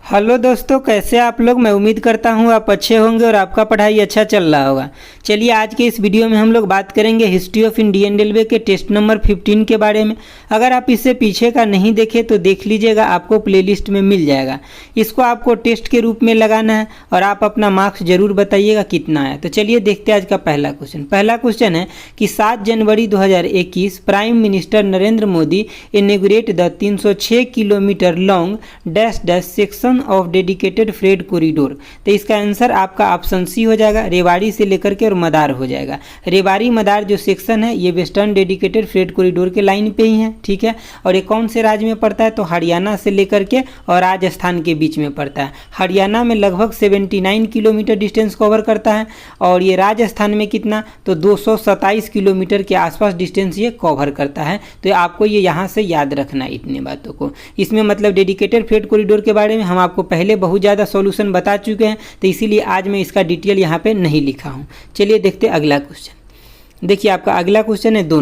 Hello दोस्तों, कैसे आप लोग। मैं उम्मीद करता हूँ आप अच्छे होंगे और आपका पढ़ाई अच्छा चल रहा होगा। चलिए आज के इस वीडियो में हम लोग बात करेंगे हिस्ट्री ऑफ इंडियन रेलवे के टेस्ट नंबर 15 के बारे में। अगर आप इससे पीछे का नहीं देखे तो देख लीजिएगा, आपको प्लेलिस्ट में मिल जाएगा। इसको आपको टेस्ट के रूप में लगाना है और आप अपना मार्क्स जरूर बताइएगा कितना आया। तो चलिए देखते हैं आज का पहला क्वेश्चन। पहला क्वेश्चन है कि 7 जनवरी 2021 prime minister Narendra Modi inaugurate the 306 kilometre long dash dash section of dedicated freight corridor. तो इसका आंसर आपका ऑप्शन सी हो जाएगा, रेवाड़ी से लेकर के और मदार हो जाएगा। रेवाड़ी मदार जो सेक्शन है ये वेस्टर्न डेडिकेटेड फ्रेट कॉरिडोर के लाइन पे ही है, ठीक है। और ये कौन से राज्य में पड़ता है, तो हरियाणा से लेकर के और राजस्थान के बीच में पड़ता है। हरियाणा में लगभग 79 किलोमीटर डिस्टेंस कवर करता है और ये राजस्थान में कितना, तो 227 किलोमीटर के आसपास डिस्टेंस ये कवर करता है। तो आपको ये यहाँ से याद रखना है इतने बातों को। इसमें मतलब डेडिकेटेड फ्रेट कॉरिडोर के बारे में हम आपको पहले बहुत ज़्यादा सॉल्यूशन बता चुके हैं, तो इसीलिए आज मैं इसका डिटेल यहाँ पे नहीं लिखा हूँ। चलिए देखते हैं अगला क्वेश्चन। देखिए आपका अगला क्वेश्चन है 2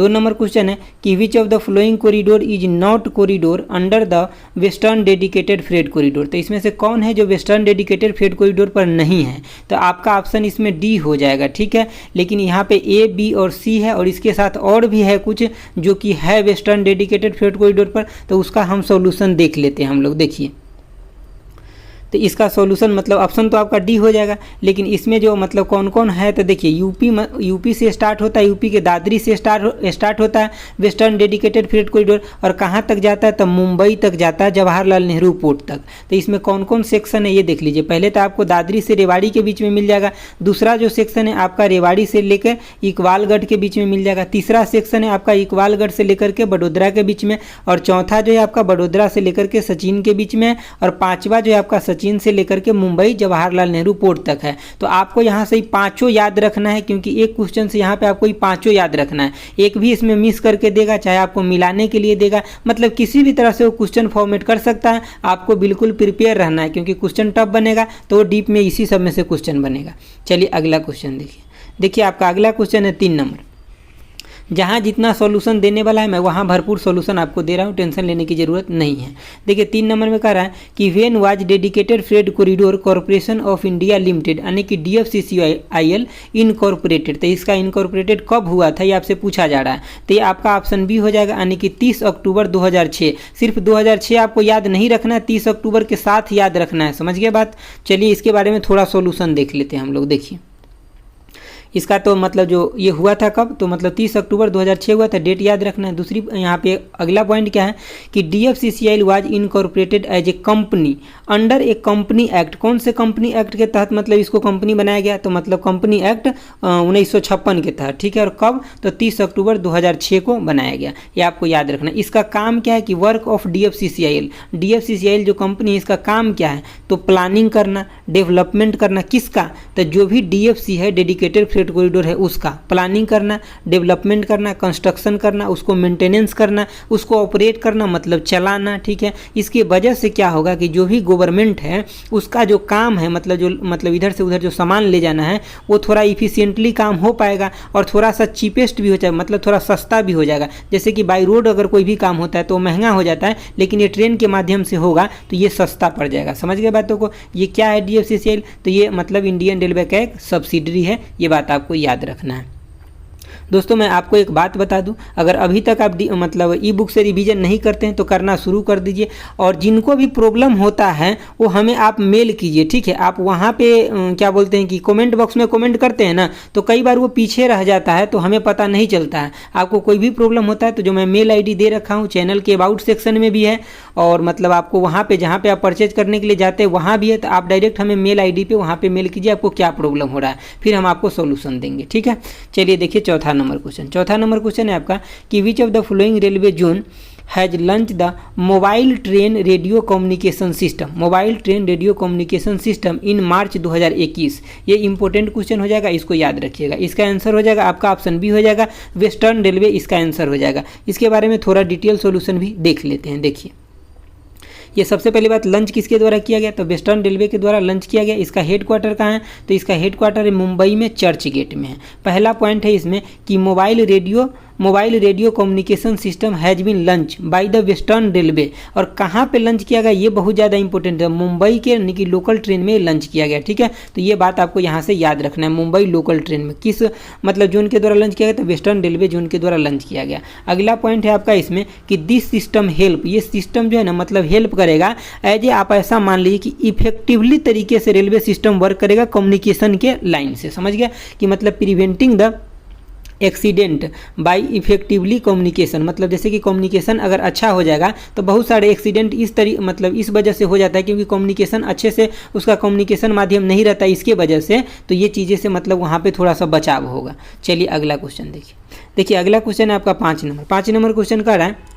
नंबर क्वेश्चन है कि which of the flowing corridor is not corridor under the western dedicated freight corridor. तो इसमें से कौन है जो वेस्टर्न डेडिकेटेड फ्रेट कॉरिडोर पर नहीं है, तो आपका ऑप्शन इसमें डी हो जाएगा, ठीक है। लेकिन यहाँ पे ए, बी और सी है और इसके साथ और भी है कुछ जो कि है वेस्टर्न डेडिकेटेड फ्रेट कॉरिडोर पर, तो उसका हम सॉल्यूशन देख लेते हैं हम लोग। देखिए तो इसका सॉल्यूशन मतलब ऑप्शन तो आपका डी हो जाएगा, लेकिन इसमें जो मतलब कौन कौन है, तो देखिए यूपी से स्टार्ट होता है, यूपी के दादरी से स्टार्ट होता है वेस्टर्न डेडिकेटेड फ्रेट कॉरिडोर और कहाँ तक जाता है, तो मुंबई तक जाता है, जवाहरलाल नेहरू पोर्ट तक। तो इसमें कौन कौन सेक्शन है ये देख लीजिए। पहले तो आपको दादरी से रेवाड़ी के बीच में मिल जाएगा। दूसरा जो सेक्शन है आपका रेवाड़ी से लेकर इकबालगढ़ के बीच में मिल जाएगा। तीसरा सेक्शन है आपका इकबालगढ़ से लेकर के बड़ोदरा के बीच में, और चौथा जो है आपका बड़ोदरा से लेकर के सचिन के बीच में, और पाँचवा जो है आपका सचिन से लेकर के मुंबई जवाहरलाल नेहरू पोर्ट तक है। तो आपको यहाँ से पांचों याद रखना है, क्योंकि एक क्वेश्चन से यहाँ पे आपको ये पांचों याद रखना है। एक भी इसमें मिस करके देगा, चाहे आपको मिलाने के लिए देगा, मतलब किसी भी तरह से वो क्वेश्चन फॉर्मेट कर सकता है। आपको बिल्कुल प्रिपेयर रहना है, क्योंकि क्वेश्चन टफ बनेगा तो डीप में इसी सब में से क्वेश्चन बनेगा। चलिए अगला क्वेश्चन देखिए आपका अगला क्वेश्चन है 3 नंबर। जहाँ जितना सॉल्यूशन देने वाला है मैं वहाँ भरपूर सॉल्यूशन आपको दे रहा हूँ, टेंशन लेने की ज़रूरत नहीं है। देखिए 3 नंबर में कह रहा है कि when was dedicated freight corridor corporation of India limited, यानी कि DFCCIL इनकॉर्पोरेटेड। तो इसका इनकॉर्पोरेटेड कब हुआ था ये आपसे पूछा जा रहा है। तो ये आपका ऑप्शन बी हो जाएगा, यानी कि 30 अक्टूबर 2006। सिर्फ 2006 आपको याद नहीं रखना है, 30 अक्टूबर के साथ याद रखना है। समझ गए बात। चलिए इसके बारे में थोड़ा सॉल्यूशन देख लेते हैं हम लोग। देखिए इसका तो मतलब जो ये हुआ था कब, तो मतलब 30 अक्टूबर 2006 हुआ था, डेट याद रखना है। दूसरी यहाँ पे अगला पॉइंट क्या है कि DFCCIL was incorporated as a company under a company act. कौन से कंपनी एक्ट के तहत मतलब इसको कंपनी बनाया गया, तो मतलब कंपनी एक्ट 1956 के तहत, ठीक है। और कब, तो 30 अक्टूबर 2006 को बनाया गया, ये आपको याद रखना है। इसका काम क्या है कि वर्क ऑफ DFCCIL जो कंपनी है इसका काम क्या है, तो प्लानिंग करना, डेवलपमेंट करना। किसका, तो जो भी DFC है डेडिकेटेड फ्रेट कॉरिडोर है उसका प्लानिंग करना, डेवलपमेंट करना, कंस्ट्रक्शन करना, उसको मेंटेनेंस करना, उसको ऑपरेट करना मतलब चलाना, ठीक है। इसकी वजह से क्या होगा कि जो भी गवर्नमेंट है उसका जो काम है, मतलब इधर से उधर जो सामान ले जाना है वो थोड़ा इफिशिएंटली काम हो पाएगा और थोड़ा सा चीपेस्ट भी हो जाएगा, मतलब थोड़ा सस्ता भी हो जाएगा। जैसे कि बाई रोड अगर कोई भी काम होता है तो महंगा हो जाता है, लेकिन ये ट्रेन के माध्यम से होगा तो ये सस्ता पड़ जाएगा। समझ गए बातों को। ये क्या है DFCCIL, तो ये मतलब इंडियन रेलवे का एक सब्सिडरी है, ये बात आपको याद रखना है। दोस्तों मैं आपको एक बात बता दूं, अगर अभी तक आप मतलब ई बुक से रिवीजन नहीं करते हैं तो करना शुरू कर दीजिए, और जिनको भी प्रॉब्लम होता है वो हमें आप मेल कीजिए, ठीक है। आप वहाँ पे क्या बोलते हैं कि कमेंट बॉक्स में कमेंट करते हैं ना, तो कई बार वो पीछे रह जाता है तो हमें पता नहीं चलता है। आपको कोई भी प्रॉब्लम होता है तो जो मैं मेल ID दे रखा हूँ, चैनल के अबाउट सेक्शन में भी है, और मतलब आपको वहाँ पे जहाँ पे आप परचेज करने के लिए जाते हैं वहाँ भी है, तो आप डायरेक्ट हमें मेल ID पे वहाँ पे मेल कीजिए आपको क्या प्रॉब्लम हो रहा है, फिर हम आपको सोल्यूशन देंगे, ठीक है। चलिए देखिए चौथा नंबर क्वेश्चन है आपका कि which of the following railway zone has launch the mobile train radio communication system in March 2021। ये इंपॉर्टेंट क्वेश्चन हो जाएगा, इसको याद रखिएगा। इसका आंसर हो जाएगा आपका ऑप्शन बी हो जाएगा, वेस्टर्न रेलवे इसका आंसर हो जाएगा। इसके बारे में थोड़ा डिटेल सॉल्यूशन भी देख लेते हैं। देखिए ये सबसे पहली बात, लंच किसके द्वारा किया गया, तो वेस्टर्न रेलवे के द्वारा लंच किया गया। इसका हेडक्वार्टर कहाँ है, तो इसका हेडक्वार्टर मुंबई में चर्च गेट में है। पहला पॉइंट है इसमें कि mobile radio mobile radio communication system has been launch by the western railway. और कहाँ पे लॉन्च किया गया ये बहुत ज़्यादा इंपॉर्टेंट है, मुंबई के यानी कि लोकल ट्रेन में लॉन्च किया गया, ठीक है। तो ये बात आपको यहाँ से याद रखना है, मुंबई लोकल ट्रेन में किस मतलब जोन के द्वारा लॉन्च किया गया, तो वेस्टर्न रेलवे जोन के द्वारा लॉन्च किया गया। अगला पॉइंट है आपका इसमें कि दिस सिस्टम हेल्प, ये सिस्टम जो है ना मतलब हेल्प करेगा एज ए, आप ऐसा मान लीजिए कि इफेक्टिवली तरीके से रेलवे सिस्टम वर्क करेगा कम्युनिकेशन के लाइन से, समझ गया कि मतलब preventing the accident by effectively communication, मतलब जैसे कि कम्युनिकेशन अगर अच्छा हो जाएगा तो बहुत सारे एक्सीडेंट मतलब इस वजह से हो जाता है क्योंकि कम्युनिकेशन अच्छे से उसका कम्युनिकेशन माध्यम नहीं रहता है, इसके वजह से तो ये चीज़ें से मतलब वहाँ पे थोड़ा सा बचाव होगा। चलिए अगला क्वेश्चन देखिए अगला क्वेश्चन है आपका 5 नंबर क्वेश्चन कर रहा है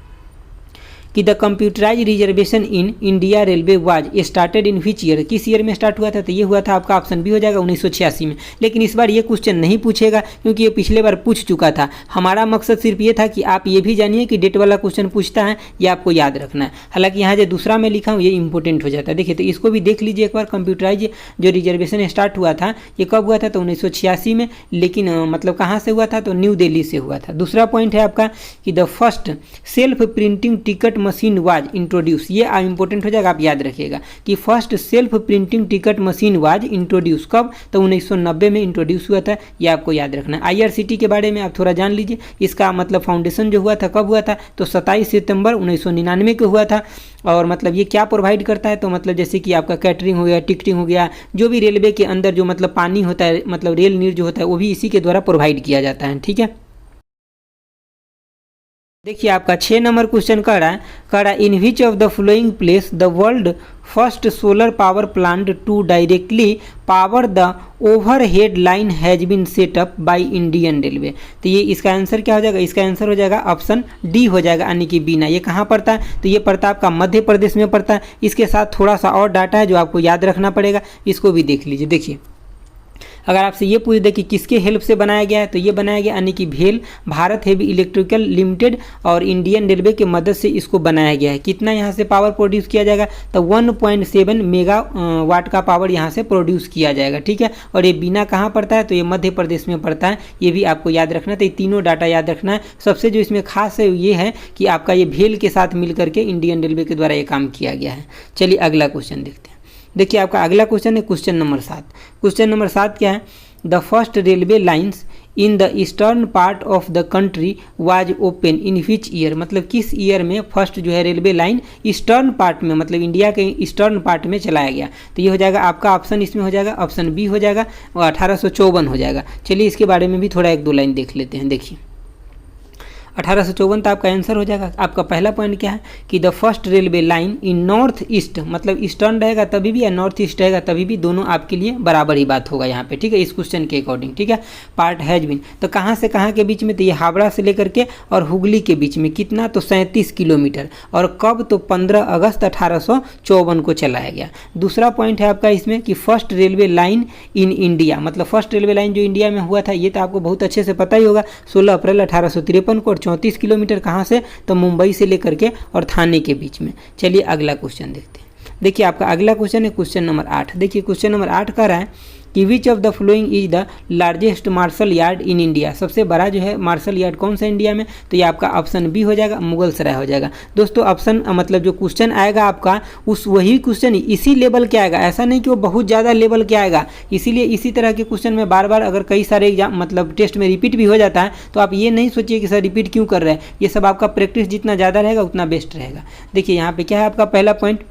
कि the computerize reservation in India railway was started in which year, किस ईयर में स्टार्ट हुआ था, तो ये हुआ था आपका ऑप्शन बी हो जाएगा 1986 में। लेकिन इस बार ये क्वेश्चन नहीं पूछेगा क्योंकि ये पिछले बार पूछ चुका था। हमारा मकसद सिर्फ ये था कि आप ये भी जानिए कि डेट वाला क्वेश्चन पूछता है, ये आपको याद रखना है। हालांकि यहाँ जो दूसरा मैं लिखा हूँ ये इंपॉर्टेंट हो जाता है। देखिए तो इसको भी देख लीजिए एक बार, कंप्यूटराइज जो रिजर्वेशन स्टार्ट हुआ था ये कब हुआ था, तो 1986 में। लेकिन मतलब कहाँ से हुआ था, तो न्यू दिल्ली से हुआ था। दूसरा पॉइंट है आपका कि the first self printing ticket machine was introduce, ये इंपॉर्टेंट हो जाएगा, आप याद रखिएगा कि first self printing ticket machine was introduce कब, तो 1990 में इंट्रोड्यूस हुआ था, ये आपको याद रखना है। IRCT के बारे में आप थोड़ा जान लीजिए, इसका मतलब फाउंडेशन जो हुआ था कब हुआ था, तो 27 सितंबर 1999 को हुआ था। और मतलब ये क्या प्रोवाइड करता है, तो मतलब जैसे कि आपका कैटरिंग हो गया, टिकटिंग हो गया, जो भी रेलवे के अंदर जो मतलब पानी होता है मतलब रेल नीर जो होता है वो भी इसी के द्वारा प्रोवाइड किया जाता है, ठीक है। देखिए आपका 6 नंबर क्वेश्चन कर रहा है in which of the following place the world first solar power plant to directly power the overhead line has been set up by Indian railway. तो ये इसका आंसर क्या हो जाएगा, इसका आंसर हो जाएगा ऑप्शन डी हो जाएगा, यानी कि बीना। ये कहाँ पड़ता है, तो ये पड़ता है आपका मध्य प्रदेश में पड़ता है। इसके साथ थोड़ा सा और डाटा है जो आपको याद रखना पड़ेगा, इसको भी देख लीजिए। देखिए अगर आपसे ये पूछ दे कि किसके हेल्प से बनाया गया है, तो ये बनाया गया यानी कि भेल भारत हेवी इलेक्ट्रिकल लिमिटेड और इंडियन रेलवे की मदद से इसको बनाया गया है। कितना यहाँ से पावर प्रोड्यूस किया जाएगा, तो 1.7 मेगा वाट का पावर यहाँ से प्रोड्यूस किया जाएगा, ठीक है। और ये बीना कहाँ पड़ता है, तो ये मध्य प्रदेश में पड़ता है, ये भी आपको याद रखना है। तो ये तीनों डाटा याद रखना है। सबसे जो इसमें खास है ये है कि आपका ये भेल के साथ मिल करके इंडियन रेलवे के द्वारा ये काम किया गया है। चलिए अगला क्वेश्चन देखते हैं। देखिए आपका अगला क्वेश्चन है क्वेश्चन नंबर 7। क्वेश्चन नंबर 7 क्या है, the first railway lines in the eastern part of the country was open in which year, मतलब किस ईयर में फर्स्ट जो है रेलवे लाइन ईस्टर्न पार्ट में मतलब इंडिया के ईस्टर्न पार्ट में चलाया गया। तो ये हो जाएगा आपका ऑप्शन, इसमें हो जाएगा ऑप्शन बी हो जाएगा और 1854 हो जाएगा। चलिए इसके बारे में भी थोड़ा 1-2 लाइन देख लेते हैं। देखिए 1854 तो आपका आंसर हो जाएगा। आपका पहला पॉइंट क्या है कि the first railway line in north east, मतलब ईस्टर्न रहेगा तभी भी या नॉर्थ ईस्ट रहेगा तभी भी, दोनों आपके लिए बराबर ही बात होगा यहाँ पे, ठीक है, इस क्वेश्चन के अकॉर्डिंग, ठीक है। पार्ट हैज बीन, तो कहाँ से कहाँ के बीच में, तो ये हावड़ा से लेकर के और हुगली के बीच में, कितना, तो 37 किलोमीटर। और कब, तो 15 अगस्त 1854 को चलाया गया। दूसरा पॉइंट है आपका इसमें कि first railway line in India, मतलब फर्स्ट रेलवे लाइन जो इंडिया में हुआ था ये तो आपको बहुत अच्छे से पता ही होगा, 16 अप्रैल 1853 को, 34 किलोमीटर कहाँ से, तो मुंबई से लेकर के और थाने के बीच में। चलिए अगला क्वेश्चन देखते हैं। देखिए आपका अगला क्वेश्चन है क्वेश्चन नंबर 8। देखिए क्वेश्चन नंबर 8 कह रहा है कि which of the following is the largest marshal yard in India, सबसे बड़ा जो है मार्शल यार्ड कौन सा इंडिया में, तो ये आपका ऑप्शन बी हो जाएगा, मुगल सराय हो जाएगा। दोस्तों ऑप्शन मतलब जो क्वेश्चन आएगा आपका उस वही क्वेश्चन इसी लेवल के आएगा, ऐसा नहीं कि वो बहुत ज़्यादा लेवल के आएगा। इसीलिए इसी तरह के क्वेश्चन में बार बार अगर कई सारे एग्जाम मतलब टेस्ट में रिपीट भी हो जाता है तो आप ये नहीं सोचिए कि सर रिपीट क्यों कर रहे हैं, ये सब आपका प्रैक्टिस जितना ज़्यादा रहेगा उतना बेस्ट रहेगा। देखिए यहाँ पे क्या है आपका पहला पॉइंट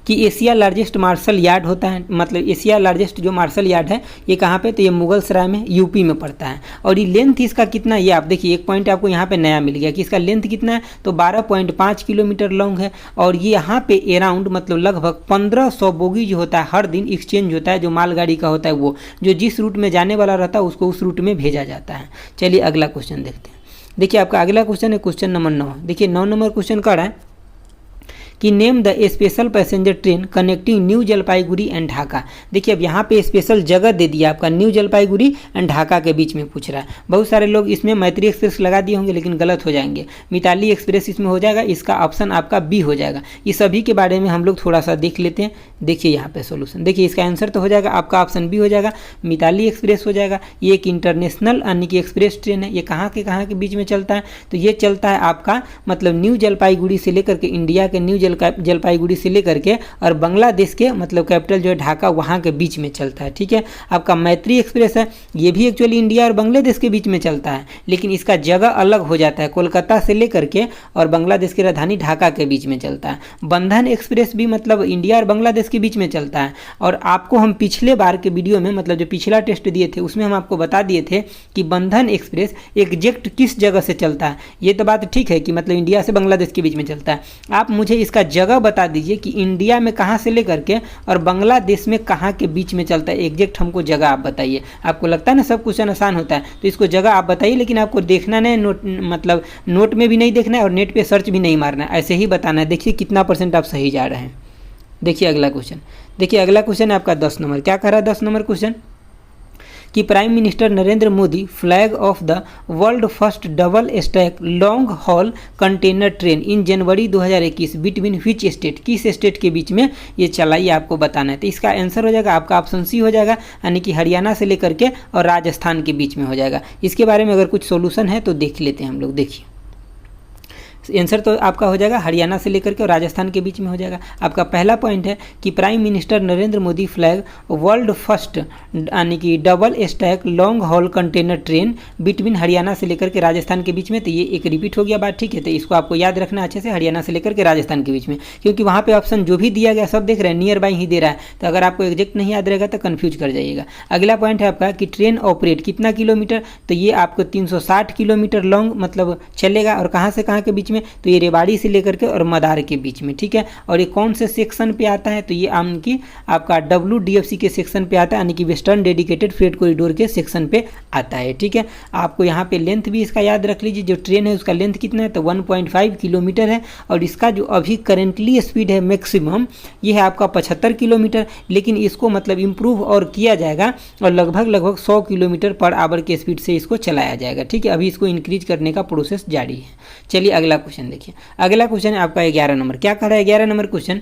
कि एशिया लार्जेस्ट मार्शल यार्ड होता है, मतलब एशिया लार्जेस्ट जो मार्शल यार्ड है ये कहाँ पे, तो ये मुगल सराय में यूपी में पड़ता है। और ये लेंथ इसका कितना, ये आप देखिए एक पॉइंट आपको यहाँ पे नया मिल गया कि इसका लेंथ कितना है, तो 12.5 किलोमीटर लॉन्ग है। और ये यहाँ पे अराउंड मतलब लगभग 1500 बोगी जो होता है हर दिन एक्सचेंज होता है, जो मालगाड़ी का होता है वो जो जिस रूट में जाने वाला रहता है उसको उस रूट में भेजा जाता है। चलिए अगला क्वेश्चन देखते हैं। देखिए आपका अगला क्वेश्चन है क्वेश्चन नंबर 9। देखिए 9 नंबर क्वेश्चन का है कि name the special passenger train connecting new Jalpaiguri and Dhaka. देखिए अब यहाँ पे स्पेशल जगह दे दिया आपका, न्यू जलपाईगुड़ी एंड ढाका के बीच में पूछ रहा है। बहुत सारे लोग इसमें मैत्री एक्सप्रेस लगा दिए होंगे लेकिन गलत हो जाएंगे, मिताली एक्सप्रेस इसमें हो जाएगा, इसका ऑप्शन आपका बी हो जाएगा। ये सभी के बारे में हम लोग थोड़ा सा देख लेते हैं। देखिए यहाँ पे सॉल्यूशन, देखिए इसका आंसर तो हो जाएगा आपका ऑप्शन बी हो जाएगा, मिताली एक्सप्रेस हो जाएगा। ये एक इंटरनेशनल यानी कि एक्सप्रेस ट्रेन है। ये कहाँ के बीच में चलता है, तो ये चलता है आपका मतलब न्यू जलपाईगुड़ी से लेकर के, इंडिया के न्यू जलपाईगुड़ी से लेकर के और बांग्लादेश के मतलब कैपिटल जो है ढाका वहाँ के बीच में चलता है। ठीक है, आपका मैत्री एक्सप्रेस है, ये भी एक्चुअली इंडिया और बांग्लादेश के बीच में चलता है, लेकिन इसका जगह अलग हो जाता है, कोलकाता से लेकर के और बांग्लादेश की राजधानी ढाका के बीच में चलता है। बंधन एक्सप्रेस भी मतलब इंडिया और बांग्लादेश के बीच में चलता है। और आपको हम पिछले बार के वीडियो में मतलब जो पिछला टेस्ट दिए थे उसमें हम आपको बता दिए थे कि बंधन एक्सप्रेस एग्जैक्ट किस जगह से चलता है। ये तो बात ठीक है कि मतलब इंडिया से बांग्लादेश के बीच में चलता है, आप मुझे इसका जगह बता दीजिए कि इंडिया में कहाँ से लेकर के और बांग्लादेश में कहाँ के बीच में चलता है, एग्जैक्ट हमको जगह आप बताइए। आपको लगता है ना सब क्वेश्चन आसान होता है, तो इसको जगह आप बताइए, लेकिन आपको देखना नहीं, मतलब नोट में भी नहीं देखना है और नेट पे सर्च भी नहीं मारना है, ऐसे ही बताना है। देखिए कितना % आप सही जा रहे हैं। देखिए अगला क्वेश्चन, देखिए अगला क्वेश्चन है आपका 10 नंबर। क्या कह रहा है 10 नंबर क्वेश्चन कि prime minister Narendra Modi flag of the world first double stack long haul container train in January 2021 between which state, किस स्टेट के बीच में ये चला, ये आपको बताना है। तो इसका आंसर हो जाएगा आपका ऑप्शन सी हो जाएगा, यानी कि हरियाणा से लेकर के और राजस्थान के बीच में हो जाएगा। इसके बारे में अगर कुछ सोल्यूशन है तो देख लेते हैं हम लोग। देखिए आंसर तो आपका हो जाएगा हरियाणा से लेकर के और राजस्थान के बीच में हो जाएगा। आपका पहला पॉइंट है कि prime minister Narendra Modi flag world first यानी कि double stack long haul container train between Haryana से लेकर के राजस्थान के बीच में। तो ये एक रिपीट हो गया बात, ठीक है, तो इसको आपको याद रखना अच्छे से, हरियाणा से लेकर के राजस्थान के बीच में, क्योंकि वहाँ पे ऑप्शन जो भी दिया गया सब देख रहे हैं नियर बाई ही दे रहा है, तो अगर आपको एग्जैक्ट नहीं याद रहेगा तो कन्फ्यूज कर जाइएगा। अगला पॉइंट है आपका कि ट्रेन ऑपरेट कितना किलोमीटर, तो ये आपको 360 किलोमीटर लॉन्ग मतलब चलेगा, और कहाँ से कहाँ के बीच में, तो ये रेवाड़ी से लेकर के और मदार के बीच में। ठीक है, और ये कौन से सेक्शन पे आता है, तो ये की आपका WDFC के सेक्शन पे आता है, यानी कि वेस्टर्न डेडिकेटेड फ्रेट कॉरिडोर के सेक्शन पे आता है। ठीक है, आपको यहाँ पे लेंथ भी इसका याद रख लीजिए, जो ट्रेन है उसका लेंथ कितना है, तो 1.5 किलोमीटर है, और इसका जो अभी करेंटली स्पीड है मैक्सिमम ये है आपका 75 किलोमीटर, लेकिन इसको मतलब इम्प्रूव और किया जाएगा और लगभग 100 किलोमीटर पर आवर के स्पीड से इसको चलाया जाएगा। ठीक है, अभी इसको इंक्रीज करने का प्रोसेस जारी है। चलिए अगला क्वेश्चन देखिए, अगला क्वेश्चन है आपका 11 नंबर। क्या कर रहा है 11 नंबर क्वेश्चन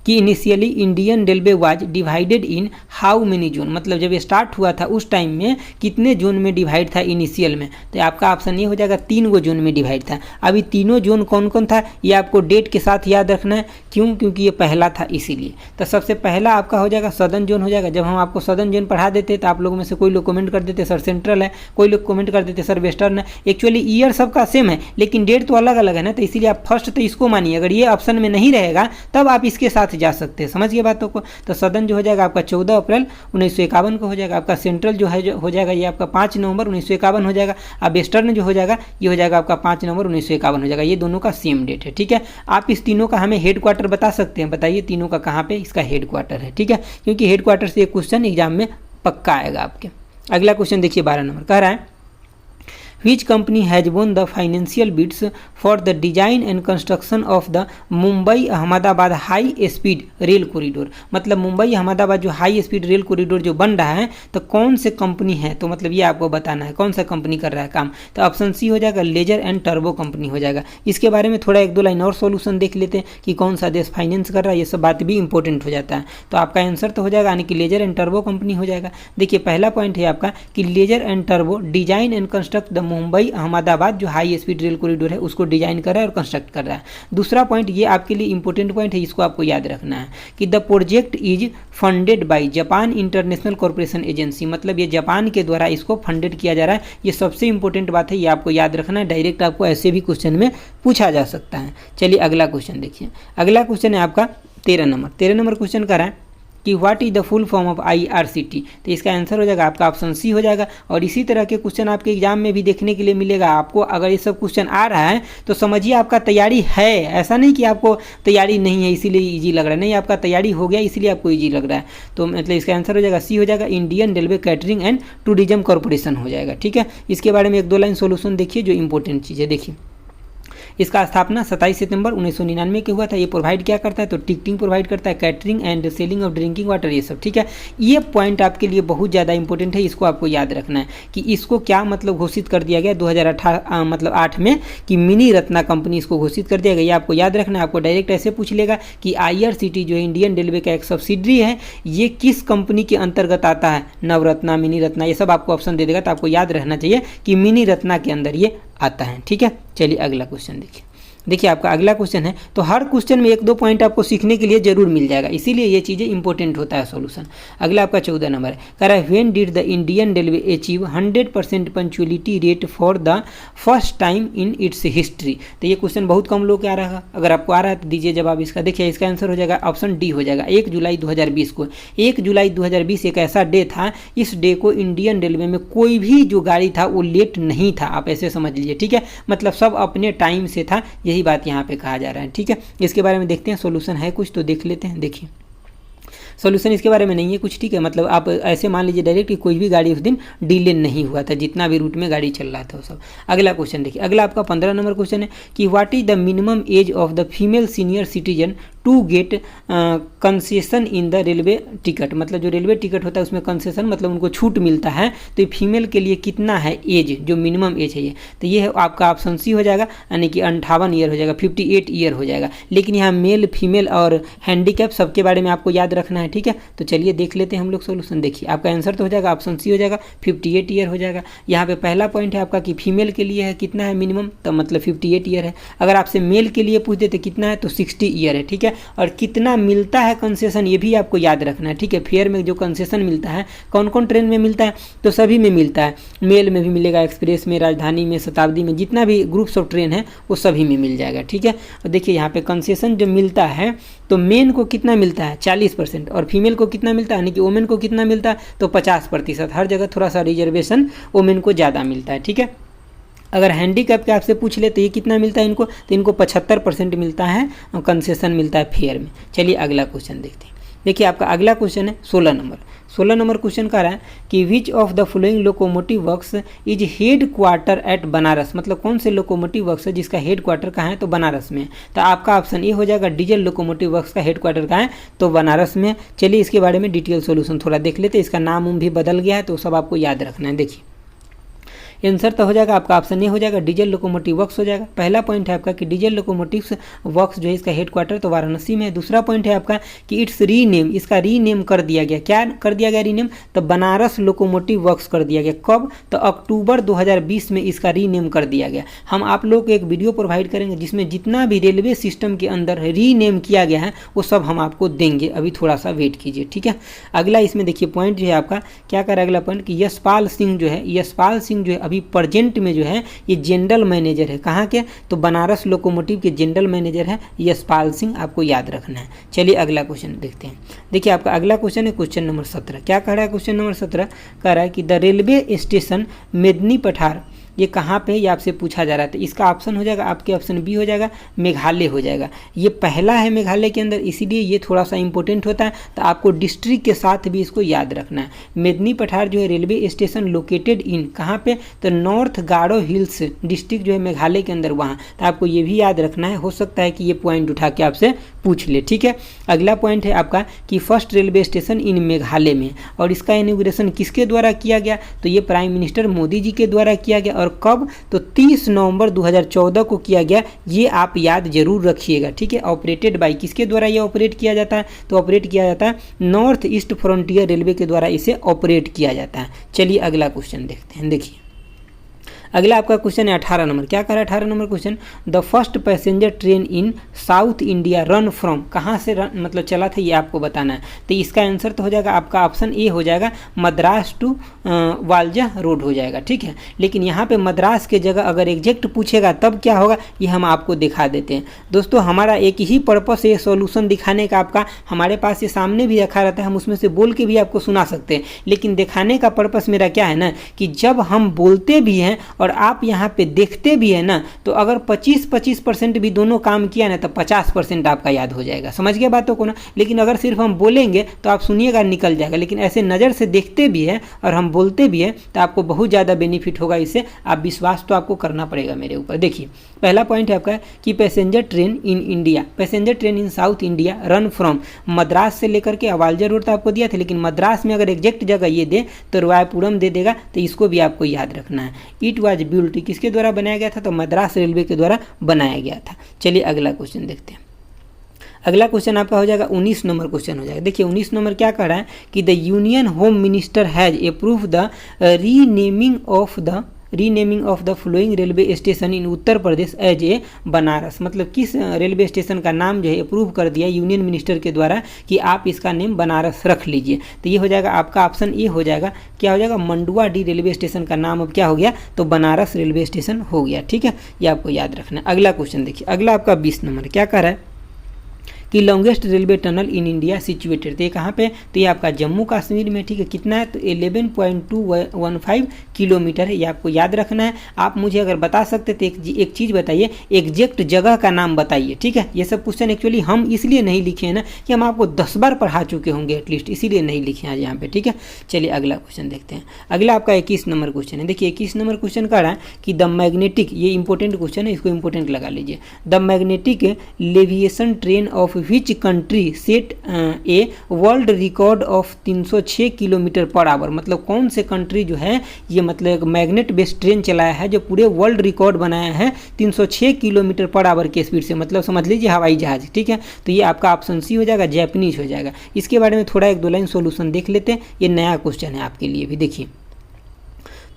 कि initially Indian railway was divided in how many zone, मतलब जब ये स्टार्ट हुआ था उस टाइम में कितने जोन में डिवाइड था इनिशियल में, तो आपका ऑप्शन ये हो जाएगा 3 गो जोन में डिवाइड था। अभी तीनों जोन कौन कौन था ये आपको डेट के साथ याद रखना है, क्यों, क्योंकि ये पहला था इसीलिए। तो सबसे पहला आपका हो जाएगा सदर्न जोन हो जाएगा। जब हम आपको सदर्न जोन पढ़ा देते तो आप लोगों में से कोई लोग कमेंट कर देते सर सेंट्रल है, कोई लोग कमेंट कर देते सर वेस्टर्न है। एक्चुअली ईयर सबका सेम है लेकिन डेट तो अलग अलग है ना, तो इसीलिए आप फर्स्ट तो इसको मानिए, अगर ये ऑप्शन में नहीं रहेगा तब आप इसके साथ जा सकते हैं। समझ गए बातों को। तो सदन जो हो जाएगा आपका 14 अप्रैल 1951 को हो जाएगा। आपका सेंट्रल जो है हो जाएगा ये आपका 5 नवंबर 1951 हो जाएगा। अब वेस्टर्न जो हो जाएगा ये हो जाएगा आपका 5 नवंबर 1951 हो जाएगा। ये दोनों का सेम डेट है। ठीक है, आप इस तीनों का हमें हेड क्वार्टर बता सकते हैं, बताइए तीनों का कहाँ पे इसका हेड क्वार्टर है। ठीक है, क्योंकि हेड क्वार्टर से एक क्वेश्चन एग्जाम में पक्का आएगा आपके। अगला क्वेश्चन देखिए 12 नंबर कह रहा है Which company has won the financial bids for the design and construction of the Mumbai Ahmedabad high speed rail corridor. मतलब मुंबई अहमदाबाद जो हाई स्पीड रेल कॉरिडोर जो बन रहा है तो कौन से कंपनी है, तो मतलब ये आपको बताना है कौन सा कंपनी कर रहा है काम। तो ऑप्शन सी हो जाएगा लेजर एंड टर्बो कंपनी हो जाएगा। इसके बारे में थोड़ा 1-2 लाइन और सोल्यूशन देख लेते हैं कि कौन सा देश फाइनेंस कर रहा है, ये सब बात भी इंपॉर्टेंट हो जाता है। तो आपका आंसर तो हो जाएगा यानी कि लेजर एंड टर्बो कंपनी हो जाएगा। देखिए पहला पॉइंट है आपका कि लेजर एंड टर्बो design and construct the Mumbai Ahmedabad जो हाई स्पीड रेल कॉरिडोर है उसको डिजाइन कर रहा है और कंस्ट्रक्ट कर रहा है। दूसरा पॉइंट ये आपके लिए इंपॉर्टेंट पॉइंट है, इसको आपको याद रखना है कि the project is funded by Japan international corporation agency. मतलब ये जापान के द्वारा इसको फंडेड किया जा रहा है। ये सबसे इंपॉर्टेंट बात है, ये आपको याद रखना है। डायरेक्ट आपको ऐसे भी क्वेश्चन में पूछा जा सकता है। चलिए अगला क्वेश्चन देखिए। अगला क्वेश्चन है आपका 13 नंबर। 13 नंबर क्वेश्चन कर रहा है कि what is the full form of IRCT। तो इसका आंसर हो जाएगा आपका ऑप्शन सी हो जाएगा। और इसी तरह के क्वेश्चन आपके एग्जाम में भी देखने के लिए मिलेगा आपको। अगर ये सब क्वेश्चन आ रहा है तो समझिए आपका तैयारी है, ऐसा नहीं कि आपको तैयारी नहीं है इसीलिए इजी लग रहा है, नहीं आपका तैयारी हो गया इसलिए आपको इजी लग रहा है। तो मतलब इसका आंसर हो जाएगा सी हो जाएगा Indian railway catering and tourism corporation हो जाएगा। ठीक है, इसके बारे में 1-2 लाइन सोल्यूशन देखिए जो इंपॉर्टेंट चीज़ है। देखिए इसका स्थापना 27 सितंबर 1999 के हुआ था। ये प्रोवाइड क्या करता है, तो टिकटिंग प्रोवाइड करता है, catering and selling of drinking water, ये सब, ठीक है। ये पॉइंट आपके लिए बहुत ज़्यादा इंपॉर्टेंट है, इसको आपको याद रखना है कि इसको क्या मतलब घोषित कर दिया गया 2018 मतलब 8 में कि मिनी रत्ना कंपनी इसको घोषित कर दिया गया। ये आपको याद रखना है। आपको डायरेक्ट ऐसे पूछ लेगा कि IRCT जो है इंडियन रेलवे का एक सब्सिडरी है, ये किस कंपनी के अंतर्गत आता है, नवरत्ना, मिनी रत्ना, ये सब आपको ऑप्शन दे देगा। तो आपको याद रहना चाहिए कि मिनी रत्ना के अंदर ये आता है, ठीक है। चलिए अगला क्वेश्चन देखिए आपका अगला क्वेश्चन है। तो हर क्वेश्चन में 1-2 पॉइंट आपको सीखने के लिए जरूर मिल जाएगा, इसीलिए ये चीज़ें इंपॉर्टेंट होता है सॉल्यूशन। अगला आपका 14 नंबर है, कह रहा है when did the Indian railway achieve 100% punctuality rate for the first time in its history. तो ये क्वेश्चन बहुत कम लोग के आ रहा है, अगर आपको आ रहा है तो दीजिए जवाब इसका। देखिए इसका आंसर हो जाएगा ऑप्शन डी हो जाएगा 1 जुलाई 2020 को। 1 जुलाई 2020 एक ऐसा डे था, इस डे को इंडियन रेलवे में कोई भी जो गाड़ी था वो लेट नहीं था, आप ऐसे समझ लीजिए, ठीक है। मतलब सब अपने टाइम से था, यही बात यहाँ पे कहा जा रहा है, ठीक है। इसके बारे में देखते हैं सॉल्यूशन है कुछ तो देख लेते हैं। देखिए सॉल्यूशन इसके बारे में नहीं है कुछ, ठीक है। मतलब आप ऐसे मान लीजिए डायरेक्ट कि कोई भी गाड़ी उस दिन डिले नहीं हुआ था, जितना भी रूट में गाड़ी चल रहा था वो सब। अगला क्वेश्चन देखिए, अगला आपका 15 नंबर क्वेश्चन है कि what is the minimum age of the female senior citizen to get concession in the railway ticket. मतलब जो रेलवे टिकट होता है उसमें कंसेशन मतलब उनको छूट मिलता है, तो फीमेल के लिए कितना है एज, जो मिनिमम एज है ये, तो ये है आपका ऑप्शन सी हो जाएगा, यानी कि 58 ईयर हो जाएगा, 58 ईयर हो जाएगा। लेकिन यहाँ मेल फीमेल और हैंडीकैप सबके बारे में आपको याद रखना है, ठीक है। तो चलिए देख लेते हैं हम लोग सॉल्यूशन। देखिए आपका आंसर तो हो जाएगा ऑप्शन सी हो जाएगा 58 ईयर हो जाएगा। यहाँ पे पहला पॉइंट है आपका कि फीमेल के लिए है कितना है मिनिमम, तो मतलब 58 ईयर है। अगर आपसे मेल के लिए पूछ देते कितना है तो 60 ईयर है, ठीक है। और कितना मिलता है कंसेशन ये भी आपको याद रखना है, ठीक है। फेयर में जो कंसेशन मिलता है कौन कौन ट्रेन में मिलता है, तो सभी में मिलता है, मेल में भी मिलेगा, एक्सप्रेस में, राजधानी में, शताब्दी में, जितना भी ग्रुप्स ऑफ ट्रेन है वो सभी में मिल जाएगा, ठीक है। और देखिए यहाँ पे कंसेशन जो मिलता है तो मेन को कितना मिलता है 40% और फीमेल को कितना मिलता है, यानी कि वोमेन को कितना मिलता है तो 50%। हर जगह थोड़ा सा रिजर्वेशन वोमेन को ज़्यादा मिलता है, ठीक है। अगर हैंडीकैप के आपसे पूछ ले तो ये कितना मिलता है इनको, तो इनको 75% मिलता है कंसेशन मिलता है फेयर में। चलिए अगला क्वेश्चन देखते हैं। देखिए आपका अगला क्वेश्चन है 16 नंबर क्वेश्चन का रहा है कि which of the following locomotive works is headquarter at Banaras. मतलब कौन से लोकोमोटिव वर्क्स है जिसका हेड क्वार्टर कहाँ है, तो बनारस में। तो आपका ऑप्शन ए हो जाएगा डीजल लोकोमोटिव वर्क्स का हेड क्वार्टर कहाँ है, तो बनारस में। चलिए इसके बारे में डिटेल सोल्यूशन थोड़ा देख लेते हैं। इसका नाम भी बदल गया है तो सब आपको याद रखना है। देखिए आंसर तो हो जाएगा आपका ऑप्शन ए हो जाएगा डीजल लोकोमोटिव वर्क्स हो जाएगा। पहला पॉइंट है आपका कि डीजल लोकोमोटिव वर्क्स जो है इसका हेड क्वार्टर तो वाराणसी में है। दूसरा पॉइंट है आपका कि इट्स रीनेम, इसका रीनेम कर दिया गया, क्या कर दिया गया रीनेम, तो बनारस लोकोमोटिव वर्क्स कर दिया गया। कब, तो अक्टूबर 2020 में इसका रीनेम कर दिया गया। हम आप लोग को एक वीडियो प्रोवाइड करेंगे जिसमें जितना भी रेलवे सिस्टम के अंदर रीनेम किया गया है वो सब हम आपको देंगे, अभी थोड़ा सा वेट कीजिए, ठीक है। अगला इसमें देखिए पॉइंट जो है आपका क्या कर रहा है, अगला पॉइंट कि यशपाल सिंह जो है अभी प्रेजेंट में जो है ये जनरल मैनेजर है, कहाँ के, तो बनारस लोकोमोटिव के जनरल मैनेजर है यशपाल सिंह, आपको याद रखना है। चलिए अगला क्वेश्चन देखते हैं। देखिए आपका अगला क्वेश्चन है क्वेश्चन नंबर 17। क्या कह रहा है क्वेश्चन नंबर 17, कह रहा है कि द रेलवे स्टेशन मेदिनी पठार ये कहाँ पे, ये आपसे पूछा जा रहा है। तो इसका ऑप्शन हो जाएगा आपके ऑप्शन बी हो जाएगा मेघालय हो जाएगा। ये पहला है मेघालय के अंदर, इसीलिए ये थोड़ा सा इंपॉर्टेंट होता है, तो आपको डिस्ट्रिक्ट के साथ भी इसको याद रखना है। मेदिनी पठार जो है रेलवे स्टेशन लोकेटेड इन कहाँ पे, तो नॉर्थ गारो हिल्स डिस्ट्रिक्ट जो है मेघालय के अंदर वहाँ, तो आपको ये भी याद रखना है। हो सकता है कि ये पॉइंट उठा के आपसे पूछ ले, ठीक है। अगला पॉइंट है आपका कि फर्स्ट रेलवे स्टेशन इन मेघालय में, और इसका इनॉग्रेशन किसके द्वारा किया गया, तो ये प्राइम मिनिस्टर मोदी जी के द्वारा किया गया। और कब, तो 30 नवंबर 2014 को किया गया, ये आप याद जरूर रखिएगा, ठीक है। ऑपरेटेड बाय किसके द्वारा ये ऑपरेट किया जाता है, तो ऑपरेट किया जाता है नॉर्थ ईस्ट फ्रंटियर रेलवे के द्वारा इसे ऑपरेट किया जाता है। चलिए अगला क्वेश्चन देखते हैं। देखिए अगला आपका क्वेश्चन है 18 नंबर। क्या कर रहा है 18 number question, the first passenger train in south India run from, कहाँ से रन मतलब चला था ये आपको बताना है। तो इसका आंसर तो हो जाएगा आपका ऑप्शन ए हो जाएगा मद्रास टू वालजा रोड हो जाएगा, ठीक है। लेकिन यहाँ पे मद्रास के जगह अगर एग्जैक्ट पूछेगा तब क्या होगा ये हम आपको दिखा देते हैं। दोस्तों हमारा एक ही पर्पस है सॉल्यूशन दिखाने का, आपका हमारे पास ये सामने भी रखा रहता है, हम उसमें से बोल के भी आपको सुना सकते हैं, लेकिन दिखाने का पर्पस मेरा क्या है ना कि जब हम बोलते भी हैं और आप यहाँ पे देखते भी है ना, तो अगर 25% भी दोनों काम किया ना तो 50% आपका याद हो जाएगा। समझ गए बातों को ना। लेकिन अगर सिर्फ हम बोलेंगे तो आप सुनिएगा निकल जाएगा, लेकिन ऐसे नज़र से देखते भी है और हम बोलते भी है तो आपको बहुत ज़्यादा बेनिफिट होगा इससे। आप विश्वास तो आपको करना पड़ेगा मेरे ऊपर। देखिए पहला पॉइंट है आपका कि passenger train in India, passenger train in south India run from Madras से लेकर के अवालजर रोड तो आपको दिया था, लेकिन मद्रास में अगर एग्जैक्ट जगह ये दे तो रायपुरम दे देगा, तो इसको भी आपको याद रखना है। इट वाज बिल्ट किसके द्वारा बनाया गया था, तो मद्रास रेलवे के द्वारा बनाया गया था। चलिए अगला क्वेश्चन देखते हैं। अगला क्वेश्चन आपका हो जाएगा 19 नंबर क्वेश्चन हो जाएगा। देखिए 19 नंबर क्या कह रहा है कि the union home minister has approve the renaming of the following railway station in Uttar Pradesh as a Banaras. मतलब किस रेलवे स्टेशन का नाम जो है अप्रूव कर दिया यूनियन मिनिस्टर के द्वारा कि आप इसका नेम बनारस रख लीजिए। तो ये हो जाएगा आपका ऑप्शन ए हो जाएगा, क्या हो जाएगा, मंडुआडीह रेलवे स्टेशन का नाम अब क्या हो गया, तो बनारस रेलवे स्टेशन हो गया। ठीक है, ये आपको याद रखना है। अगला क्वेश्चन देखिए, अगला आपका 20 नंबर क्या कह रहा है कि longest railway tunnel in India situated. तो ये कहाँ पे, तो ये आपका जम्मू कश्मीर में। ठीक है, कितना है, तो 11.215 किलोमीटर है। ये आपको याद रखना है। आप मुझे अगर बता सकते तो एक चीज़ बताइए, एग्जैक्ट जगह का नाम बताइए। ठीक है, ये सब क्वेश्चन एक्चुअली हम इसलिए नहीं लिखे हैं ना कि हम आपको 10 बार पढ़ा चुके होंगे एटलीस्ट, इसीलिए नहीं लिखे हैं आज यहाँ पे। ठीक है, चलिए अगला क्वेश्चन देखते हैं। अगला आपका 21 नंबर क्वेश्चन है। देखिए 21 नंबर क्वेश्चन का रहा है कि द मैग्नेटिक, ये इंपॉर्टेंट क्वेश्चन है, इसको इंपॉर्टेंट लगा लीजिए। The magnetic levitation train of which country set a world record of 306 kilometre per hour. मतलब कौन से कंट्री जो है ये मतलब मैग्नेट बेस्ड ट्रेन चलाया है जो पूरे वर्ल्ड रिकॉर्ड बनाया है 306 किलोमीटर पर आवर के स्पीड से, मतलब समझ लीजिए हवाई जहाज। ठीक है, तो ये आपका ऑप्शन सी हो जाएगा, जैपनीज हो जाएगा। इसके बारे में थोड़ा 1-2 लाइन सोल्यूशन देख लेते हैं, ये नया क्वेश्चन है आपके लिए भी। देखिए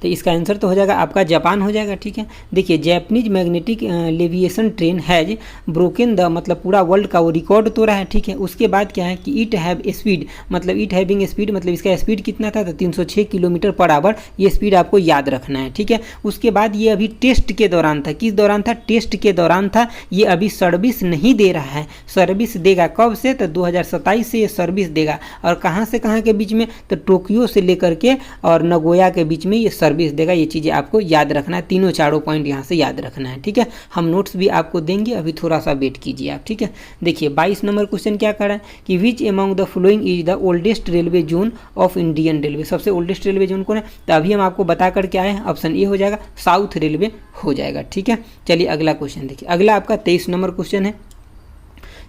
तो इसका आंसर तो हो जाएगा आपका जापान हो जाएगा। ठीक है, देखिए Japanese magnetic levitation train has broken the, मतलब पूरा वर्ल्ड का वो रिकॉर्ड तोड़ा है। ठीक है, उसके बाद क्या है कि इट हैव स्पीड, मतलब इट हैविंग स्पीड, मतलब इसका स्पीड कितना था, तो 306 किलोमीटर पर आवर। ये स्पीड आपको याद रखना है। ठीक है, उसके बाद ये अभी टेस्ट के दौरान था। किस दौरान था, टेस्ट के दौरान था। ये अभी सर्विस नहीं दे रहा है, सर्विस देगा कब से, तो 2027 से ये सर्विस देगा। और कहाँ से कहाँ के बीच में, तो टोक्यो से लेकर के और नगोया के बीच में ये सर्विस देगा। ये चीज़ें आपको याद रखना है, तीनों चारों पॉइंट यहाँ से याद रखना है। ठीक है, हम नोट्स भी आपको देंगे, अभी थोड़ा सा वेट कीजिए आप। ठीक है, देखिए 22 नंबर क्वेश्चन क्या कर रहा है कि which among the following is the oldest railway zone of Indian railway. सबसे ओल्डेस्ट रेलवे जोन कौन है, तो अभी हम आपको बता करके आए हैं, ऑप्शन ए हो जाएगा, साउथ रेलवे हो जाएगा। ठीक है, चलिए अगला क्वेश्चन देखिए। अगला आपका 23 नंबर क्वेश्चन है।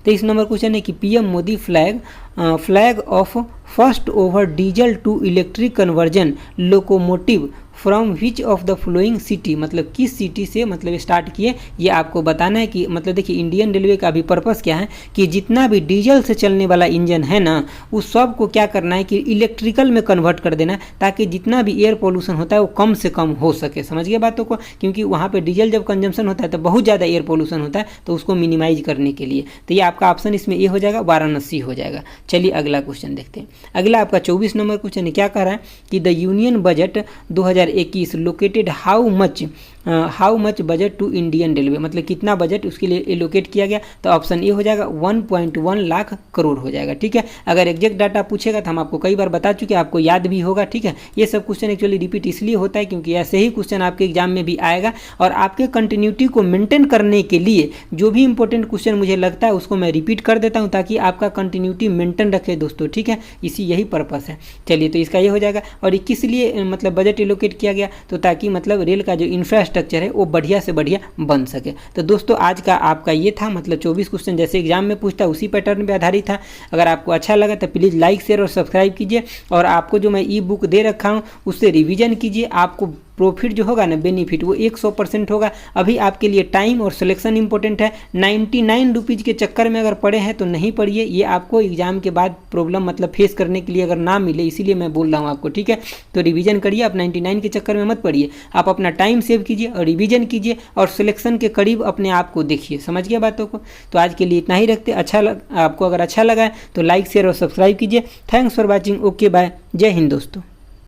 23 नंबर क्वेश्चन है कि PM Modi flag off first over diesel to electric conversion locomotive from which of the following city. मतलब किस सिटी से मतलब स्टार्ट किए, ये आपको बताना है। कि मतलब देखिए इंडियन रेलवे का भी पर्पस क्या है कि जितना भी डीजल से चलने वाला इंजन है ना, उस सब को क्या करना है कि इलेक्ट्रिकल में कन्वर्ट कर देना है, ताकि जितना भी एयर पोल्यूशन होता है वो कम से कम हो सके। समझ गए बातों को, क्योंकि वहाँ पे डीजल जब कंजम्पशन होता है तो बहुत ज़्यादा एयर पोल्यूशन होता है, तो उसको मिनिमाइज करने के लिए। तो ये आपका ऑप्शन इसमें ये हो जाएगा, वाराणसी हो जाएगा। चलिए अगला क्वेश्चन देखते हैं। अगला आपका 24 नंबर क्वेश्चन है, क्या कह रहा है कि the union budget 2021 located how much budget to Indian railway. मतलब कितना बजट उसके लिए एलोकेट किया गया, तो ऑप्शन ए हो जाएगा 1.1 लाख करोड़ हो जाएगा। ठीक है, अगर एग्जैक्ट डाटा पूछेगा तो हम आपको कई बार बता चुके, आपको याद भी होगा। ठीक है, ये सब क्वेश्चन एक्चुअली रिपीट इसलिए होता है क्योंकि ऐसे ही क्वेश्चन आपके एग्जाम में भी आएगा, और आपके कंटिन्यूटी को मेंटेन करने के लिए जो भी इंपॉर्टेंट क्वेश्चन मुझे लगता है उसको मैं रिपीट कर देता हूँ, ताकि आपका कंटिन्यूटी मेंटेन रखे दोस्तों। ठीक है, यही पर्पस है। चलिए तो इसका ये हो जाएगा। और किस लिए मतलब बजट एलोकेट किया गया, तो ताकि मतलब रेल का जो इंफ्रास्ट्रक्चर है वो बढ़िया से बढ़िया बन सके। तो दोस्तों आज का आपका ये था, मतलब 24 क्वेश्चन जैसे एग्जाम में पूछता उसी पैटर्न पे आधारित था। अगर आपको अच्छा लगा तो प्लीज़ लाइक शेयर और सब्सक्राइब कीजिए, और आपको जो मैं ई बुक दे रखा हूँ उससे रिवीजन कीजिए। आपको प्रॉफिट जो होगा ना, बेनिफिट, वो 100% होगा। अभी आपके लिए टाइम और सिलेक्शन इंपॉर्टेंट है। 99 रुपीज़ के चक्कर में अगर पड़े हैं तो नहीं पढ़िए, ये आपको एग्जाम के बाद प्रॉब्लम मतलब फेस करने के लिए अगर ना मिले, इसीलिए मैं बोल रहा हूँ आपको। ठीक है, तो रिवीजन करिए, आप 99 के चक्कर में मत पड़िए। आप अपना टाइम सेव कीजिए और रिवीजन कीजिए, और सिलेक्शन के करीब अपने आप को देखिए। समझ गया बातों को। तो आज के लिए इतना ही रखते। आपको अगर अच्छा लगा है तो लाइक शेयर और सब्सक्राइब कीजिए। Thanks for watching. Okay bye, जय हिंद दोस्तों।